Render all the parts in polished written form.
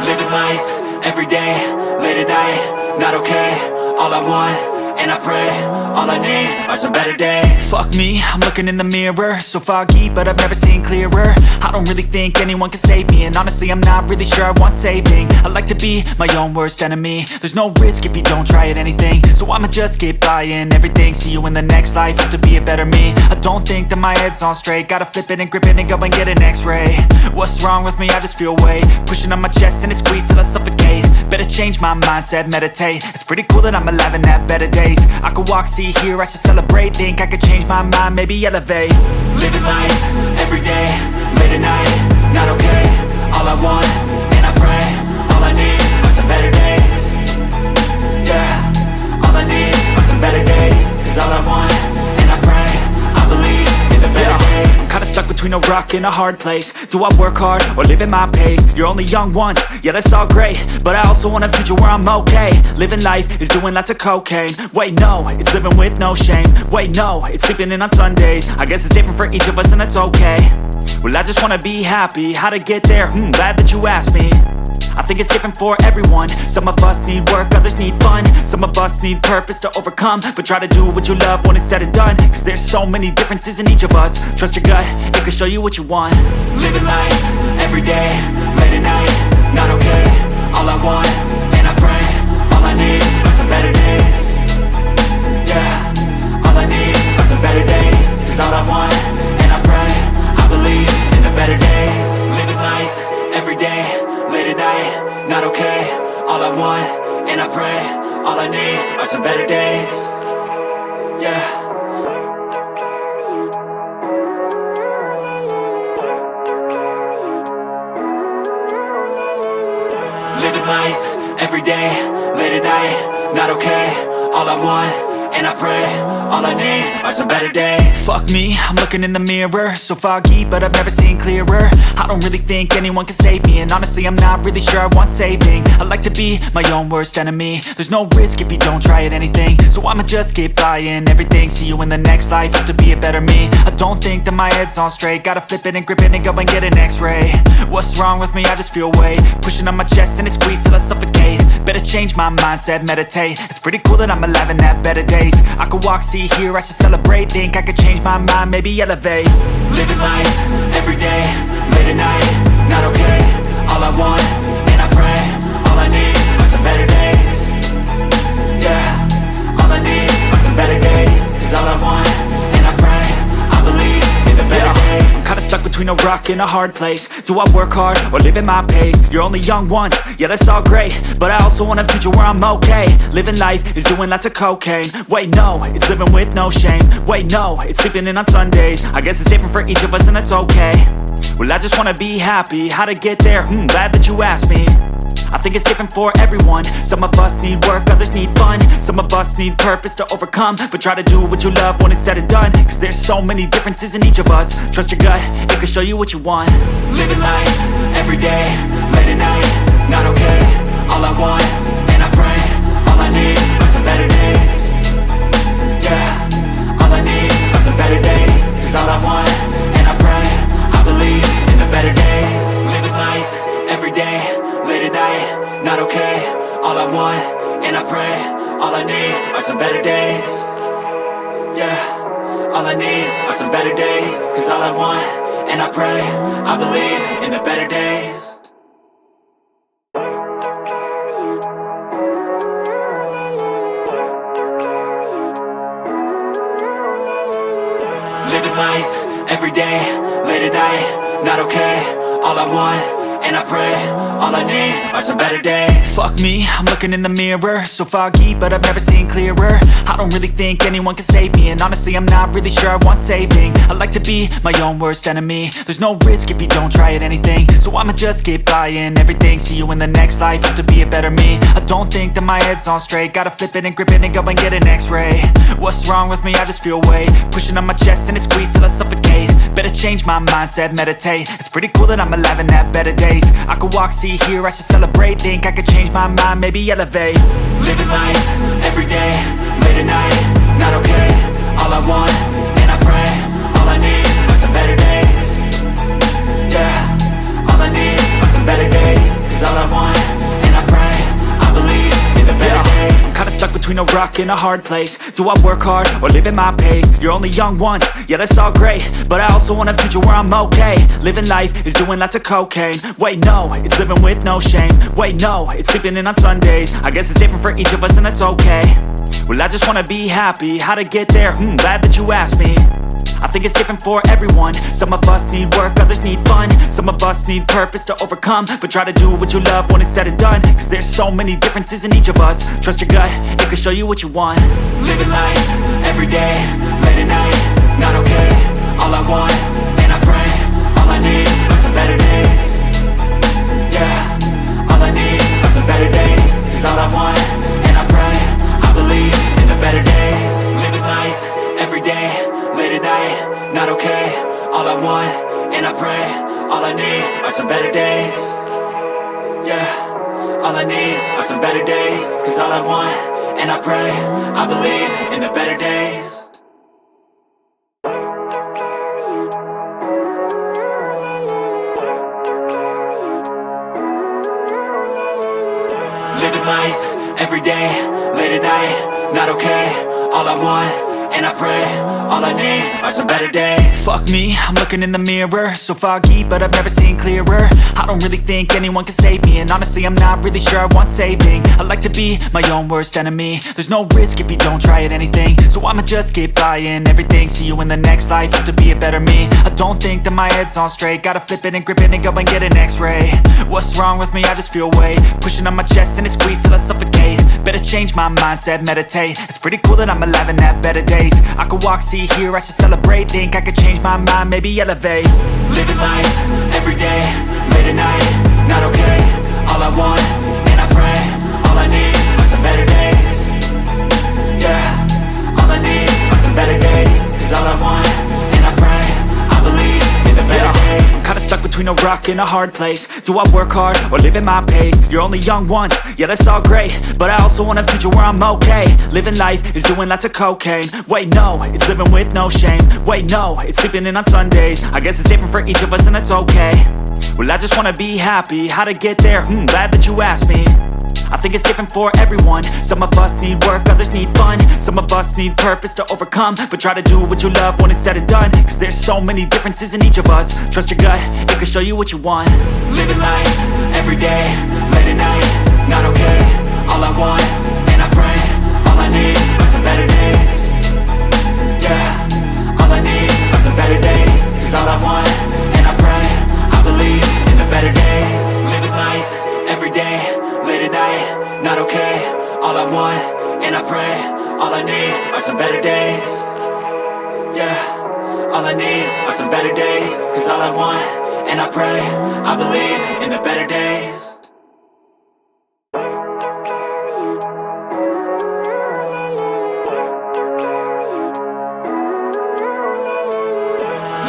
Living life, everyday, late at night, not okay. All I want, and I pray, all I need are some better days. Fuck me, I'm looking in the mirror, so foggy, but I've never seen clearer. I don't really think anyone can save me, and honestly I'm not really sure I want saving. I like to be my own worst enemy. There's no risk if you don't try at anything, so I'ma just get buying everything. See you in the next life, have to be a better me. I don't think that my head's on straight, gotta flip it and grip it and go and get an x-ray. What's wrong with me? I just feel weight pushing on my chest and it squeezes till I suffocate. Better change my mindset, meditate. It's pretty cool that I'm alive and have better days. I could walk, see, hear, I should celebrate. Think I could change my mind, maybe elevate. Living life, everyday, late at night, not okay. All I want, and I pray, all I need are some better days. Yeah, all I need are some better days. Cause all I want, and I pray, I believe in the better days. I'm kinda stuck between a rock and a hard place. Do I work hard or live at my pace? You're only young once, yeah that's all great, but I also want a future where I'm okay. Living life is doing lots of cocaine. Wait no, it's living with no shame. Wait no, it's sleeping in on Sundays. I guess it's different for each of us and that's okay. Well I just wanna be happy, how to get there? Glad that you asked me. I think it's different for everyone. Some of us need work, others need fun. Some of us need purpose to overcome. But try to do what you love when it's said and done, cause there's so many differences in each of us. Trust your gut, it can show you what you want. Living life, everyday, late at night, not okay. All I want, and I pray, all I need are some better days. Yeah, all I need are some better days. Cause all I want, and I pray, I believe in the better days. Living life, everyday, late at night, not okay. All I want, and I pray, all I need are some better days. Yeah. Living life, everyday, late at night, not okay. All I want, and I pray, all I need are some better days. Fuck me, I'm looking in the mirror, so foggy, but I've never seen clearer. I don't really think anyone can save me, and honestly I'm not really sure I want saving. I like to be my own worst enemy. There's no risk if you don't try at anything, so I'ma just get buying everything. See you in the next life, have to be a better me. I don't think that my head's on straight, gotta flip it and grip it and go and get an x-ray. What's wrong with me? I just feel weight pushing on my chest and it squeezes till I suffocate. Better change my mindset, meditate. It's pretty cool that I'm alive and have better days. I could walk, see, hear, I should celebrate. Think I could change my mind, maybe elevate. Living life, everyday, late at night, not okay. All I want, and I pray, all I need are some better days. Yeah, all I need are some better days. Cause all I want, and I pray, I believe in the better days. I'm kinda stuck between a rock and a hard place. Do I work hard or live at my pace? You're only young once, yeah that's all great, but I also want a future where I'm okay. Living life is doing lots of cocaine. Wait no, it's living with no shame. Wait no, it's sleeping in on Sundays. I guess it's different for each of us and that's okay. Well I just wanna be happy, how to get there? Glad that you asked me. I think it's different for everyone. Some of us need work, others need fun. Some of us need purpose to overcome. But try to do what you love when it's said and done, cause there's so many differences in each of us. Trust your gut, it can show you what you want. Living life, everyday, late at night, not okay. All I want, and I pray, all I need are some better days. Yeah, all I need are some better days. Cause all I want, and I pray, I believe in the better days. Living life, everyday, late at night, not okay. All I want, and I pray, all I need are some better days. Yeah, all I need are some better days. Cause all I want, and I pray, I believe in the better days. Living life, everyday, late at night, not okay. All I want, and I pray, all I need are some better days. Fuck me, I'm looking in the mirror, so foggy, but I've never seen clearer. I don't really think anyone can save me, and honestly I'm not really sure I want saving. I like to be my own worst enemy. There's no risk if you don't try at anything, so I'ma just get buying everything. See you in the next life, have to be a better me. I don't think that my head's on straight, gotta flip it and grip it and go and get an x-ray. What's wrong with me? I just feel weight pushing on my chest and it squeezes till I suffocate. Better change my mindset, meditate. It's pretty cool that I'm alive and have better days. I could walk, see, hear, I should celebrate. Think I could change my mind, maybe elevate. Living life, everyday, late at night, not okay. All I want, and I pray, all I need are some better days. Yeah, all I need are some better days. Cause all I want, between a rock and a hard place. Do I work hard or live at my pace? You're only young once, yeah that's all great, but I also want a future where I'm okay. Living life is doing lots of cocaine. Wait no, it's living with no shame. Wait no, it's sleeping in on Sundays. I guess it's different for each of us and that's okay. Well I just wanna be happy, how to get there? Glad that you asked me. I think it's different for everyone. Some of us need work, others need fun. Some of us need purpose to overcome. But try to do what you love when it's said and done, cause there's so many differences in each of us. Trust your gut, it can show you what you want. Living life, everyday, late at night, not okay. All I want, and I pray, all I need are some better days. Yeah, all I need are some better days. Cause all I want, and I pray, I believe in the better days. Living life, everyday, late at night, not okay. All I want, and I pray, all I need are some better days. Yeah, all I need are some better days. Cause all I want, and I pray, I believe in the better days. Living life, everyday, late at night, not okay. All I want, and I pray, all I need are some better days. Fuck me, I'm looking in the mirror, so foggy, but I've never seen clearer. I don't really think anyone can save me, and honestly I'm not really sure I want saving. I like to be my own worst enemy. There's no risk if you don't try at anything, so I'ma just keep buying everything. See you in the next life, have to be a better me. I don't think that my head's on straight, gotta flip it and grip it and go and get an x-ray. What's wrong with me? I just feel weight pushing on my chest and it squeezes till I suffocate. Better change my mindset, meditate. It's pretty cool that I'm alive and have better days. I could walk, see, hear, I should celebrate. Think I could change my mind, maybe elevate. Living life, everyday, late at night, not okay. All I want, and I pray, all I need are some better days. Yeah, all I need are some better days. Cause all I want, and I pray, I believe in the better days. I'm kinda stuck between a rock and a hard place. Do I work hard or live at my pace? You're only young once, yeah that's all great, but I also want a future where I'm okay. Living life is doing lots of cocaine. Wait no, it's living with no shame. Wait no, it's sleeping in on Sundays. I guess it's different for each of us and that's okay. Well I just wanna be happy, how to get there? Glad that you asked me. I think it's different for everyone. Some of us need work, others need fun. Some of us need purpose to overcome. But try to do what you love when it's said and done, cause there's so many differences in each of us. Trust your gut, it can show you what you want. Living life, everyday, late at night, not okay. All I want, and I pray, all I need are some better days. Yeah, all I need are some better days. Cause all I want, and I pray, I believe in the better days. Living life, everyday, late at night, not okay. All I want, and I pray, all I need are some better days. Yeah, all I need are some better days. Cause all I want, and I pray, I believe in the better days.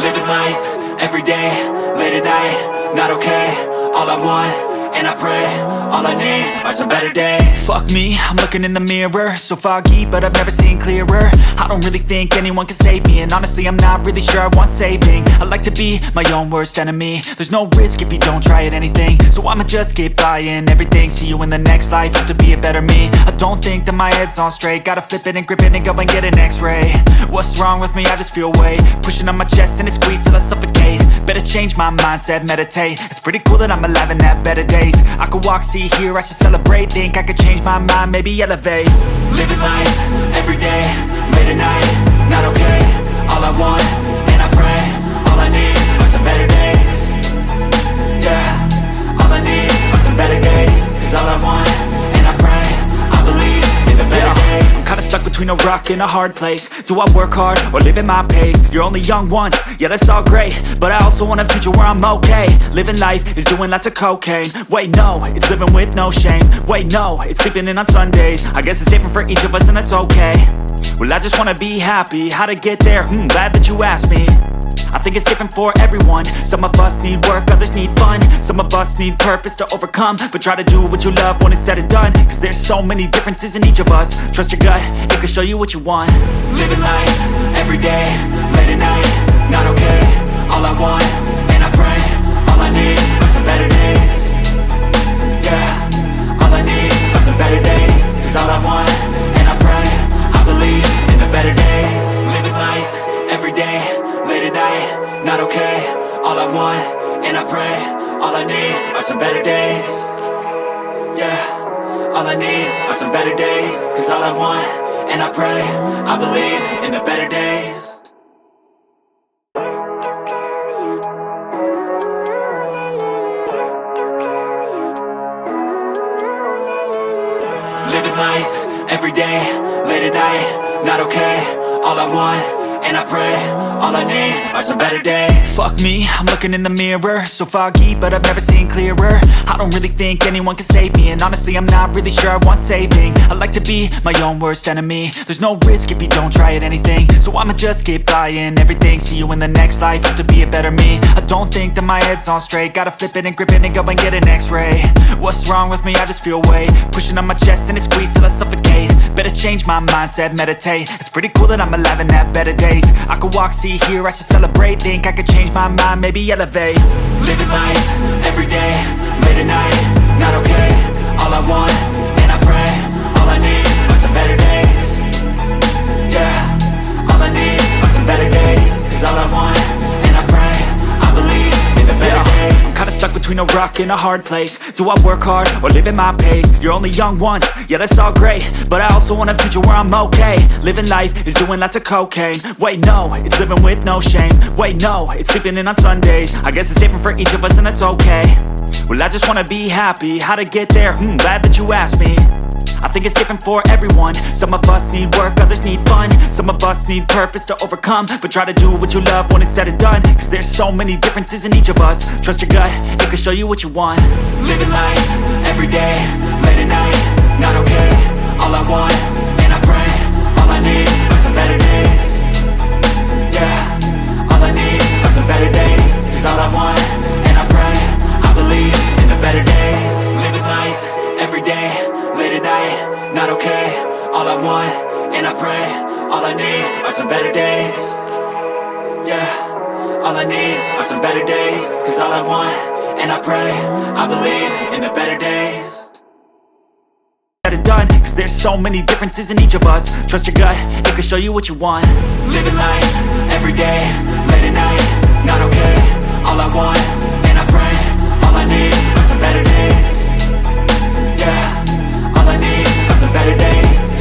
Living life, everyday, late at night, not okay. All I want, and I pray, all I need are some better days. Fuck me, I'm looking in the mirror, so foggy, but I've never seen clearer. I don't really think anyone can save me, and honestly I'm not really sure I want saving. I like to be my own worst enemy. There's no risk if you don't try at anything, so I'ma just keep buying everything. See you in the next life, have to be a better me. I don't think that my head's on straight, gotta flip it and grip it and go and get an x-ray. What's wrong with me? I just feel weight pushing on my chest and it squeezes till I suffocate. Better change my mindset, meditate. It's pretty cool that I'm alive and have better days. I could walk, see, hear, I should celebrate. Think I could change my mind, maybe elevate. Living life, everyday, late at night, not okay. All I want, and I pray, all I need are some better days. Yeah, all I need are some better days. Cause all I want, and I pray, I believe in the better days. I'm kinda stuck between a rock and a hard place. Do I work hard or live at my pace? You're only young once, yeah that's all great, but I also want a future where I'm okay. Living life is doing lots of cocaine. Wait no, it's living with no shame. Wait no, it's sleeping in on Sundays. I guess it's different for each of us and that's okay. Well I just wanna be happy, how to get there? Glad that you asked me. I think it's different for everyone. Some of us need work, others need fun. Some of us need purpose to overcome. But try to do what you love when it's said and done, cause there's so many differences in each of us. Trust your gut, it can show you what you want. Living life, everyday, late at night, not okay. All I want, and I pray, all I need are some better days. Yeah, all I need are some better days. Cause all I want, and I days. Yeah, all I need are some better days. Cause all I want, and I pray, I believe in the better days. Living life, everyday, late at night, not okay. All I want, and I pray, all I need are some better days. Fuck me, I'm looking in the mirror, so foggy, but I've never seen clearer. I don't really think anyone can save me, and honestly I'm not really sure I want saving. I like to be my own worst enemy. There's no risk if you don't try at anything, so I'ma just keep buying everything. See you in the next life, have to be a better me. I don't think that my head's on straight, gotta flip it and grip it and go and get an x-ray. What's wrong with me? I just feel weight pushing on my chest and it squeezes till I suffocate. Better change my mindset, meditate. It's pretty cool that I'm alive and have better days. I could walk, see, hear, I should celebrate. Think I could change my mind, maybe elevate. Living life, everyday, late at night, not okay. All I want, and I pray, all I need are some better days. Yeah, all I need are some better days. Cause all I want, and I pray, I believe in the better days. I'm kinda stuck between a rock and a hard place. Do I work hard or live at my pace? You're only young once, yeah that's all great, but I also want a future where I'm okay. Living life is doing lots of cocaine. Wait no, it's living with no shame. Wait no, it's sleeping in on Sundays. I guess it's different for each of us and that's okay. Well I just wanna be happy, how to get there? Glad that you asked me. I think it's different for everyone. Some of us need work, others need fun. Some of us need purpose to overcome. But try to do what you love when it's said and done. Cause there's so many differences in each of us. Trust your gut, it can show you what you want. Living life, everyday, late at night, not okay. All I want, and I pray, all I need are some better days. Yeah, all I need are some better days. Cause all I want, and I pray, I believe in the better days. Living life, everyday, late at night, not okay. All I want, and I pray, all I need are some better days. Yeah, all I need are some better days. Cause all I want, and I pray, I believe in the better days. Said and done, cause there's so many differences in each of us. Trust your gut, it can show you what you want. Living life, everyday, late at night, not okay. All I want, and I pray, all I need are some better days.